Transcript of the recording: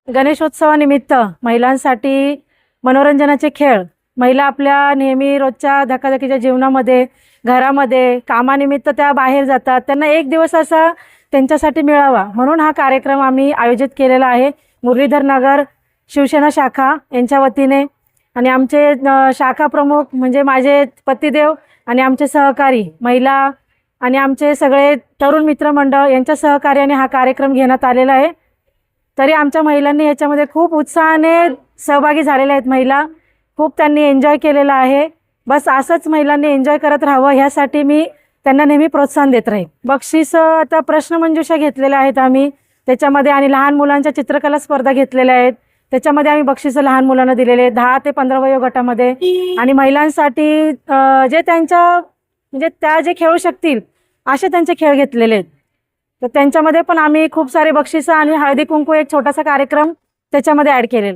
गणेशोत्सवानिमित्त महिलांसाठी मनोरंजनाचे खेळ, महिला आपल्या नेहमी रोजच्या धकाधकीच्या जीवनामध्ये, घरामध्ये कामानिमित्त त्या बाहेर जातात, त्यांना एक दिवस असा त्यांच्यासाठी मिळावा म्हणून हा कार्यक्रम आम्ही आयोजित केलेला आहे मुरलीधर नगर शिवसेना शाखा यांच्या वतीने। आणि आमचे शाखा प्रमुख म्हणजे माझे पतिदेव आणि आमचे सहकारी महिला आणि आमचे सगळे तरुण मित्रमंडळ यांच्या सहकार्याने हा कार्यक्रम घेण्यात आलेला आहे। तरी आमच्या महिलांनी याच्यामध्ये खूप उत्साहाने सहभागी झालेल्या आहेत। महिला खूप त्यांनी एन्जॉय केलेला आहे। बस असंच महिलांनी एन्जॉय करत राहावं ह्यासाठी मी त्यांना नेहमी प्रोत्साहन देत राहील। बक्षीस आता प्रश्नमंजुषा घेतलेल्या आहेत आम्ही त्याच्यामध्ये, आणि लहान मुलांच्या चित्रकला स्पर्धा घेतलेल्या आहेत त्याच्यामध्ये आम्ही बक्षीस लहान मुलांना दिलेले आहेत 10 ते 15 वयोगटामध्ये। आणि महिलांसाठी जे त्यांच्या म्हणजे त्या जे खेळू शकतील असे त्यांचे खेळ घेतलेले आहेत, तर त्यांच्यामध्ये पण आम्ही खूप सारे बक्षीस आणि हळदी कुंकू एक छोटासा कार्यक्रम त्याच्यामध्ये ॲड केलेला।